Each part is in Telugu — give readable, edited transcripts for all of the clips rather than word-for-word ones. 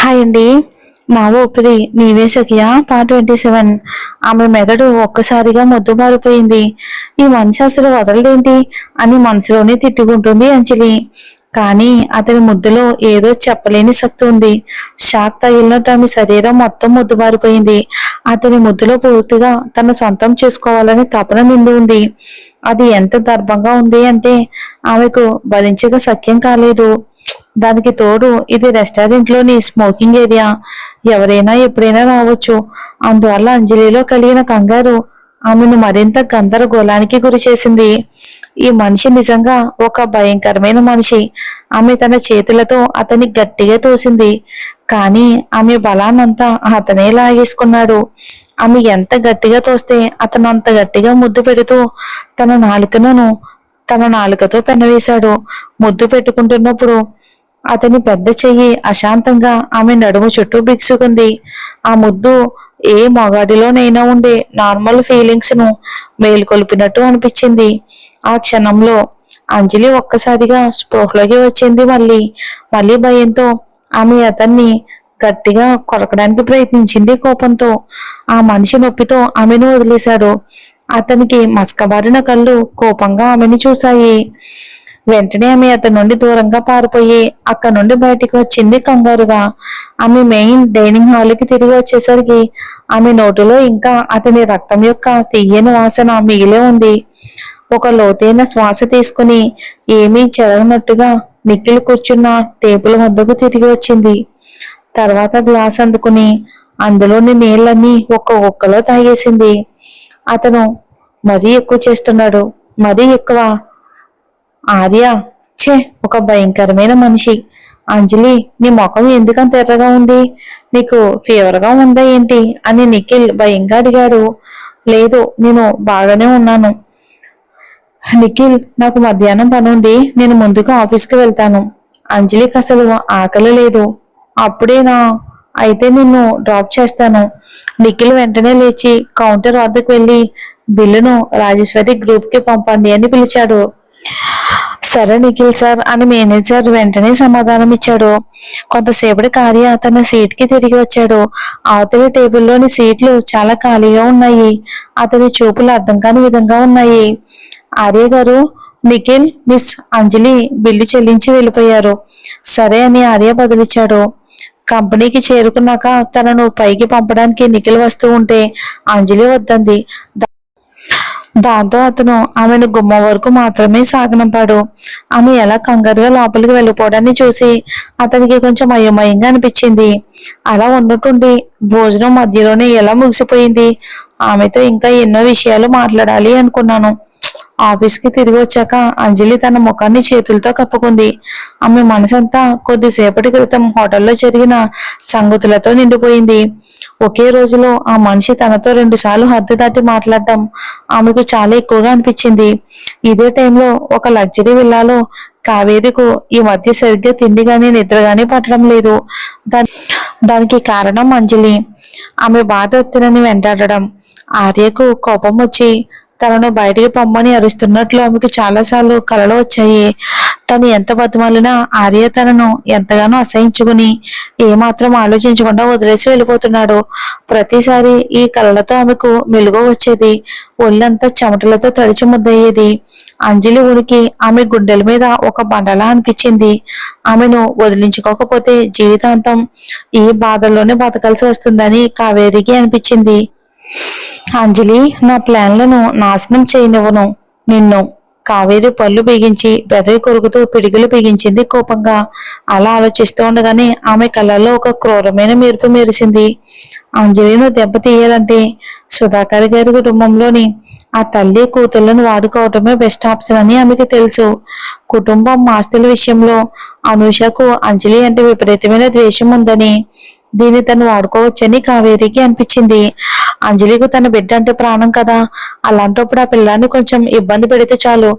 హాయ్ అండి. మా ఊపిరి నీవే సఖియా పార్ట్ 27. ఆమె మెదడు ఒక్కసారిగా మొద్దుబారిపోయింది. ఈ మనిషి అసలు వదలడేంటి అని మనసులోనే తిట్టుకుంటుంది అంజలి. కానీ అతని ముద్దులో ఏదో చెప్పలేని శక్తి ఉంది. షాక్ తగిలినట్టు ఆమె శరీరం మొత్తం మొద్దుబారిపోయింది. అతని ముద్దులో పూర్తిగా తన సొంతం చేసుకోవాలని తపన నిండి ఉంది. అది ఎంత దర్భంగా ఉంది అంటే ఆమెకు భరించక సఖ్యం కాలేదు. దానికి తోడు ఇది రెస్టారెంట్ లోని స్మోకింగ్ ఏరియా. ఎవరైనా ఎప్పుడైనా రావచ్చు. అందువల్ల అంజలిలో కలిగిన కంగారు ఆమెను మరింత గందరగోళానికి గురి చేసింది. ఈ మనిషి నిజంగా ఒక భయంకరమైన మనిషి. ఆమె తన చేతులతో అతన్ని గట్టిగా తోసింది. కానీ ఆమె బలాన్నంతా అతనే లాగేసుకున్నాడు. ఆమె ఎంత గట్టిగా తోస్తే అతను అంత గట్టిగా ముద్దు పెడుతూ తన నాలుకతో పెనవేశాడు. ముద్దు పెట్టుకుంటున్నప్పుడు అతని పెద్ద చెయ్యి అశాంతంగా ఆమె నడుము చుట్టూ బిగుసుకుంది. ఆ ముద్దు ఏ మగాడిలోనైనా ఉండే నార్మల్ ఫీలింగ్స్ ను మేల్కొల్పినట్టు అనిపించింది. ఆ క్షణంలో అంజలి ఒక్కసారిగా స్పృహలోకి వచ్చింది. మళ్ళీ భయంతో ఆమె అతన్ని గట్టిగా కొరకడానికి ప్రయత్నించింది. కోపంతో ఆ మనిషి నొప్పితో ఆమెను వదిలేశాడు. అతనికి మసకబారిన కళ్ళు కోపంగా ఆమెను చూశాయి. వెంటనే ఆమె అతని నుండి దూరంగా పారిపోయి అక్కడి నుండి బయటికి వచ్చింది కంగారుగా. ఆమె మెయిన్ డైనింగ్ హాల్కి తిరిగి వచ్చేసరికి ఆమె నోటిలో ఇంకా అతని రక్తం యొక్క తీయని వాసన మిగిలే ఉంది. ఒక లోతైన శ్వాస తీసుకుని ఏమీ చెరగనట్టుగా నిఖిల్ కూర్చున్న టేబుల్ వద్దకు తిరిగి వచ్చింది. తర్వాత గ్లాస్ అందుకుని అందులోని నీళ్ళన్నీ ఒక్కలో తాగేసింది. అతను మరీ ఎక్కువ చేస్తున్నాడు. మరీ ఎక్కువ. ఆర్య, ఛే, ఒక భయంకరమైన మనిషి. అంజలి, నీ ముఖం ఎందుకంత ఎర్రగా ఉంది? నీకు ఫీవర్గా ఉందా ఏంటి అని నిఖిల్ భయంగా అడిగాడు. లేదు, నేను బాగానే ఉన్నాను. నిఖిల్, నాకు మధ్యాహ్నం పని ఉంది. నేను ముందుగా ఆఫీస్కి వెళ్తాను. అంజలికి అసలు ఆకలి లేదు. అప్పుడేనా? అయితే నిన్ను డ్రాప్ చేస్తాను. నిఖిల్ వెంటనే లేచి కౌంటర్ వద్దకు వెళ్ళి బిల్లును రాజేశ్వరి గ్రూప్కి పంపండి అని పిలిచాడు. సరే నిఖిల్ సార్ అని మేనేజర్ వెంటనే సమాధానం ఇచ్చాడు. కొంతసేపటి కార్య తన సీట్ కి తిరిగి వచ్చాడు. అవతలి టేబుల్లోని సీట్లు చాలా ఖాళీగా ఉన్నాయి. అతని చూపులు అర్థం కాని విధంగా ఉన్నాయి. ఆర్య గారు, నిఖిల్, మిస్ అంజలి బిల్లు చెల్లించి వెళ్ళిపోయారు. సరే అని ఆర్య బదులిచ్చాడు. కంపెనీకి చేరుకున్నాక తనను పైకి పంపడానికి నిఖిల్ వస్తూ ఉంటే అంజలి వద్దంది. దాంతో అతను ఆమెను గుమ్మం వరకు మాత్రమే సాగనంపాడు. ఆమె ఎలా కంగారుగా లోపలికి వెళ్ళిపోవడాన్ని చూసి అతనికి కొంచెం అయోమయంగా అనిపించింది. అలా ఉన్నట్టుండి భోజనం మధ్యలోనే ఎలా ముగిసిపోయింది? ఆమెతో ఇంకా ఎన్నో విషయాలు మాట్లాడాలి అనుకున్నాను. ఆఫీస్కి తిరిగి వచ్చాక అంజలి తన ముఖాన్ని చేతులతో కప్పుకుంది. ఆమె మనసంతా కొద్దిసేపటి క్రితం హోటల్లో జరిగిన సంగతులతో నిండిపోయింది. ఒకే రోజులో ఆ మనిషి తనతో 2 సార్లు హద్దు దాటి మాట్లాడటం ఆమెకు చాలా ఎక్కువగా అనిపించింది. ఇదే టైంలో ఒక లగ్జరీ విల్లాలో కావేరీకు ఈ మధ్య సరిగ్గా తిండి గాని నిద్ర గాని పట్టడం లేదు. దానికి కారణం అంజలి. ఆమె బాధ తినని వెంటాడడం. ఆర్యకు కోపం వచ్చి తనను బయటికి పొమ్మని అరుస్తున్నట్లు ఆమెకు చాలాసార్లు కలలు వచ్చాయి. తను ఎంత బతిమాలినా ఆర్య తనను ఎంతగానో అసహించుకుని ఏమాత్రం ఆలోచించకుండా వదిలేసి వెళ్ళిపోతున్నాడు. ప్రతిసారి ఈ కలలతో ఆమెకు మెలుగు వచ్చేది. ఒళ్ళంతా చెమటలతో తడిచి ముద్దయ్యేది. అంజలి ఉనికి ఆమె గుండెల మీద ఒక బండలా అనిపించింది. ఆమెను వదిలించుకోకపోతే జీవితాంతం ఈ బాధల్లోనే బతకాల్సి వస్తుందని కావేరికి అనిపించింది. అంజలి, నా ప్లాన్లను నాశనం చేయనివ్వను నిన్ను. కావేరి పళ్ళు బిగించి బెదవి కొరుకుతూ పిడిగులు బిగించింది కోపంగా. అలా ఆలోచిస్తూ ఉండగానే ఆమె కళ్ళల్లో ఒక క్రూరమైన మెరుపు మెరిసింది. అంజలిను దెబ్బతీయాలంటే సుధాకర్ గారి కుటుంబంలోని ఆ తల్లి కూతుళ్లను వాడుకోవటమే బెస్ట్ ఆప్షన్ అని ఆమెకు తెలుసు. కుటుంబం ఆస్తుల విషయంలో అనూషకు అంజలి అంటే విపరీతమైన ద్వేషం ఉందని, దీన్ని తను వాడుకోవచ్చని కావేరికి అనిపించింది. అంజలికు తన బిడ్డ అంటే ప్రాణం కదా. అలాంటప్పుడు ఆ పిల్లాన్ని కొంచెం ఇబ్బంది పెడితే చాలు.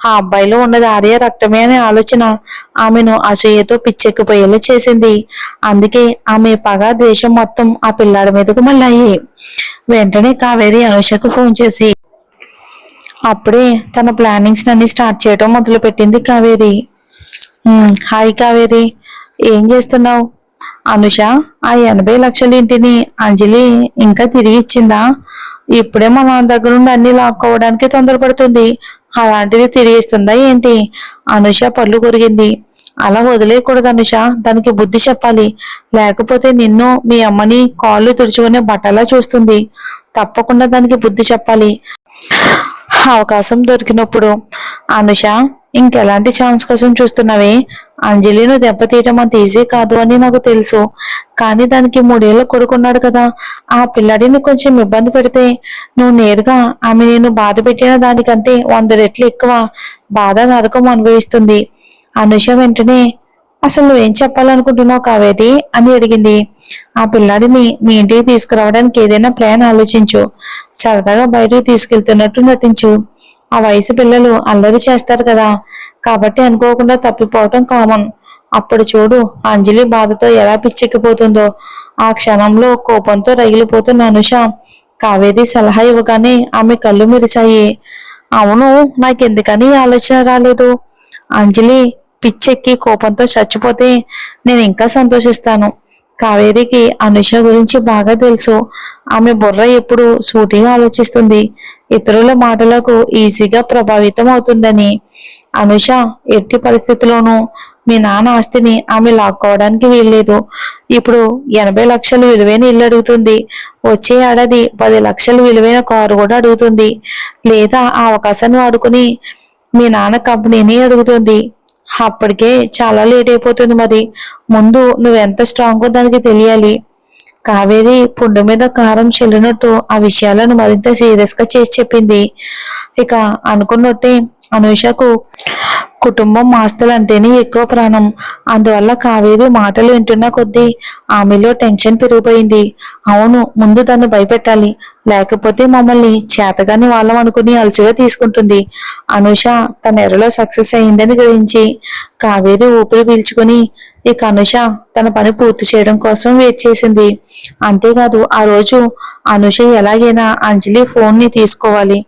ఆ అబ్బాయిలో ఉన్నది ఆర్య రక్తమే అనే ఆలోచన ఆమెను అసూయతో పిచ్చెక్కిపోయేలా చేసింది. అందుకే ఆమె పగ ద్వేషం మొత్తం ఆ పిల్లాడి మీదకు మళ్ళాయి. వెంటనే కావేరి అనుషకు ఫోన్ చేసి అప్పుడే తన ప్లానింగ్స్ అన్ని స్టార్ట్ చేయడం మొదలు పెట్టింది కావేరి. హాయ్ కావేరి, ఏం చేస్తున్నావు? అనుష ఆ 80 లక్షల ఇంటిని అంజలి ఇంకా తిరిగి ఇచ్చిందా? ఇప్పుడే మన దగ్గర నుండి అన్ని లాక్కోవడానికి తొందరపడుతుంది, అలాంటిది తిరిగి ఇస్తుందా ఏంటి? అనుష పళ్ళు కొరిగింది. అలా వదిలేయకూడదు అనుష, దానికి బుద్ధి చెప్పాలి. లేకపోతే నిన్ను మీ అమ్మని కాళ్ళు తుడుచుకునే బట్టలా చూస్తుంది. తప్పకుండా దానికి బుద్ధి చెప్పాలి అవకాశం దొరికినప్పుడు. అనుష, ఇంకెలాంటి ఛాన్స్ కోసం చూస్తున్నావే? అంజలిను దెబ్బతీయటం అంత ఈజీ కాదు అని నాకు తెలుసు, కానీ దానికి 3 ఏళ్ల కొడుకున్నాడు కదా. ఆ పిల్లాడిని కొంచెం ఇబ్బంది పెడితే నువ్వు నేరుగా ఆమె నేను బాధ పెట్టిన దానికంటే 100 రెట్లు ఎక్కువ బాధ నరకం అనుభవిస్తుంది. అనుష వెంటనే, అసలు నువ్వేం చెప్పాలనుకుంటున్నావు కావేరి అని అడిగింది. ఆ పిల్లాడిని మీ ఇంటికి తీసుకురావడానికి ఏదైనా ప్లాన్ ఆలోచించు. సరదాగా బయటికి తీసుకెళ్తున్నట్టు నటించు. ఆ వయసు పిల్లలు అల్లరి చేస్తారు కదా, కాబట్టి అనుకోకుండా తప్పిపోవటం కామన్. అప్పుడు చూడు అంజలి బాధతో ఎలా పిచ్చెక్కిపోతుందో. ఆ క్షణంలో కోపంతో రగిలిపోతున్న అనుష కావేరి సలహా ఇవ్వగానే ఆమె కళ్ళు మెరిశాయి. అవును, నాకెందుకని ఈ ఆలోచన రాలేదు? అంజలి పిచ్చెక్కి కోపంతో చచ్చిపోతే నేను ఇంకా సంతోషిస్తాను. కావేరికి అనుష గురించి బాగా తెలుసు. ఆమె బుర్ర ఎప్పుడు సూటిగా ఆలోచిస్తుంది, ఇతరుల మాటలకు ఈజీగా ప్రభావితం అవుతుందని. అనుష ఎట్టి పరిస్థితుల్లోనూ మీ నాన్న ఆస్తిని ఆమె లాక్కోవడానికి వీల్లేదు. ఇప్పుడు 80 లక్షలు విలువైన ఇల్లు అడుగుతుంది. వచ్చే ఏడాది 10 లక్షలు విలువైన కారు కూడా అడుగుతుంది. లేదా ఆ అవకాశాన్ని వాడుకుని మీ నాన్న కంపెనీని అడుగుతుంది. అప్పటికే చాలా లేట్ అయిపోతుంది. మరి ముందు నువ్వెంత స్ట్రాంగో దానికి తెలియాలి. కావేరి పుండు మీద కారం చెల్లినట్టు ఆ విషయాలను మరింత సీరియస్ గా చేసి చెప్పింది. ఇక అనుకున్నట్టే అనుషకు కుటుంబం ఆస్తులంటేనే ఎక్కువ ప్రాణం. అందువల్ల కావేరి మాటలు వింటున్న కొద్దీ ఆమెలో టెన్షన్ పెరిగిపోయింది. అవును, ముందు దాన్ని భయపెట్టాలి, లేకపోతే మమ్మల్ని చేతగాని వాళ్ళం అనుకుని అలసిగా తీసుకుంటుంది. అనుష తన ఎరలో సక్సెస్ అయిందని గ్రహించి కావేరి ఊపిరి పీల్చుకుని ఇక అనుష తన పని పూర్తి చేయడం కోసం వెయిట్ చేసింది. అంతేకాదు ఆ రోజు అనుష ఎలాగైనా అంజలి ఫోన్ ని తీసుకోవాలి.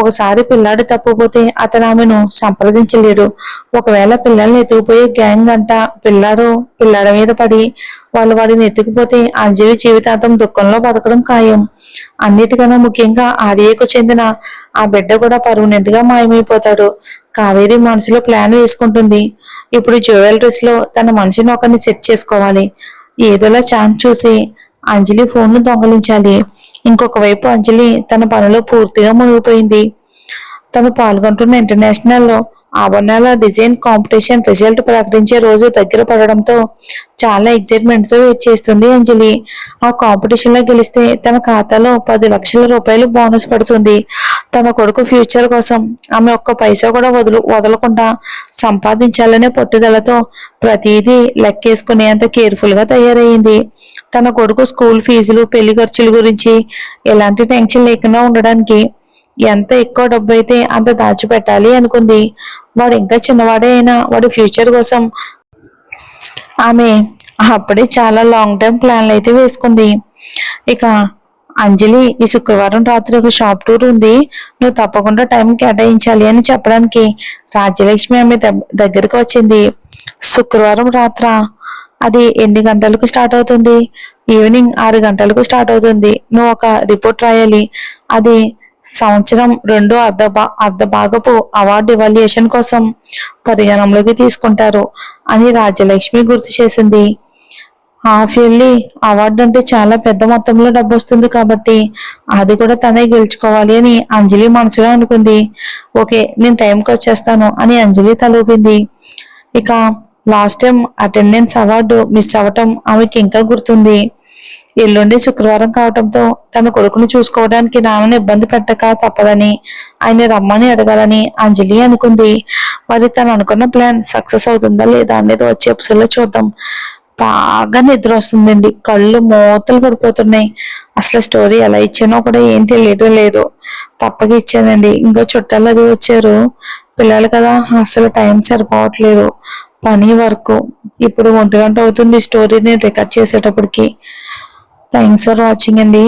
ఒకసారి పిల్లాడు తప్పిపోతే అతను ఆమెను సంప్రదించలేడు. ఒకవేళ పిల్లల్ని ఎత్తుకుపోయే గ్యాంగ్ అంట పిల్లాడ మీద పడి వాళ్ళు వాడిని ఎత్తుకుపోతే అంజలి జీవితాంతం దుఃఖంలో బతకడం ఖాయం. అన్నిటికన్నా ముఖ్యంగా ఆర్యకు చెందిన ఆ బిడ్డ కూడా పర్మనెంట్ గా మాయమైపోతాడు. కావేరి మనసులో ప్లాన్ వేసుకుంటుంది. ఇప్పుడు జ్యువెలరీస్ లో తన మనిషిని ఒకరిని సెట్ చేసుకోవాలి. ఏదోలా ఛాన్స్ చూసి అంజలి ఫోన్ ను దొంగలించాలి. ఇంకొక వైపు అంజలి తన పనిలో పూర్తిగా మునిగిపోయింది. తను పాల్గొంటున్న ఇంటర్నేషనల్ ఆభరణాల డిజైన్ కాంపిటీషన్ రిజల్ట్ ప్రకటించే రోజు దగ్గర పడడంతో చాలా ఎక్సైట్మెంట్ తో వెయిట్ చేస్తుంది అంజలి. ఆ కాంపిటీషన్ లో గెలిస్తే తన ఖాతాలో 10 లక్షల రూపాయలు బోనస్ పడుతుంది. తన కొడుకు ఫ్యూచర్ కోసం ఆమె ఒక్క పైసా కూడా వదలకుండా సంపాదించాలనే పట్టుదలతో ప్రతిదీ లెక్కేసుకునేంత కేర్ఫుల్ గా తయారయ్యింది. తన కొడుకు స్కూల్ ఫీజులు, పెళ్లి ఖర్చుల గురించి ఎలాంటి టెన్షన్ లేకుండా ఉండడానికి ఎంత ఎక్కువ డబ్బు అయితే అంత దాచిపెట్టాలి అనుకుంది. వాడు ఇంకా చిన్నవాడే అయినా వాడి ఫ్యూచర్ కోసం ఆమె అప్పుడే చాలా లాంగ్ టర్మ్ ప్లాన్లు అయితే వేసుకుంది. ఇక అంజలి ఈ శుక్రవారం రాత్రి ఒక షాప్ టూర్ ఉంది, నువ్వు తప్పకుండా టైం కేటాయించాలి అని చెప్పడానికి రాజ్యలక్ష్మి ఆమె దగ్గరికి వచ్చింది. శుక్రవారం రాత్ర? అది ఎన్ని గంటలకు స్టార్ట్ అవుతుంది? ఈవినింగ్ 6 గంటలకు స్టార్ట్ అవుతుంది. నువ్వు ఒక రిపోర్ట్ రాయాలి. అది సంవత్సరం 2 అర్ధ భాగపు అవార్డు ఇవాల్యుయేషన్ కోసం పరిగణంలోకి తీసుకుంటారు అని రాజ్యలక్ష్మి గుర్తు చేసింది. హాఫ్ ఇయర్లీ అవార్డు అంటే చాలా పెద్ద మొత్తంలో డబ్బు వస్తుంది కాబట్టి అది కూడా తనే గెలుచుకోవాలి అని అంజలి మనసులో అనుకుంది. ఓకే, నేను టైంకి వచ్చేస్తాను అని అంజలి తలూపింది. ఇక last time attendance award miss అవ్వటం ఆమెకి ఇంకా గుర్తుంది. ఎల్లుండి శుక్రవారం కావటంతో తన కొడుకును చూసుకోవడానికి నాన్నని ఇబ్బంది పెట్టక తప్పదని ఆయన రమ్మని అడగాలని అంజలి అనుకుంది. మరి తను అనుకున్న ప్లాన్ సక్సెస్ అవుతుందా లేదా అనేది వచ్చే ఎపిసోడ్లో చూద్దాం. బాగా నిద్ర వస్తుందండి, కళ్ళు మూతలు పడిపోతున్నాయి. అసలు స్టోరీ ఎలా ఇచ్చానో కూడా ఏం తెలియడం లేదు. తప్పగా ఇచ్చానండి. ఇంకో చుట్టాలు అది వచ్చారు, పిల్లలు కదా, అసలు టైం సరిపోవట్లేదు. పని వర్క్. ఇప్పుడు 1 గంట అవుతుంది స్టోరీని రికార్డ్ చేసేటప్పటికి. థ్యాంక్స్ ఫర్ వాచింగ్ అండి.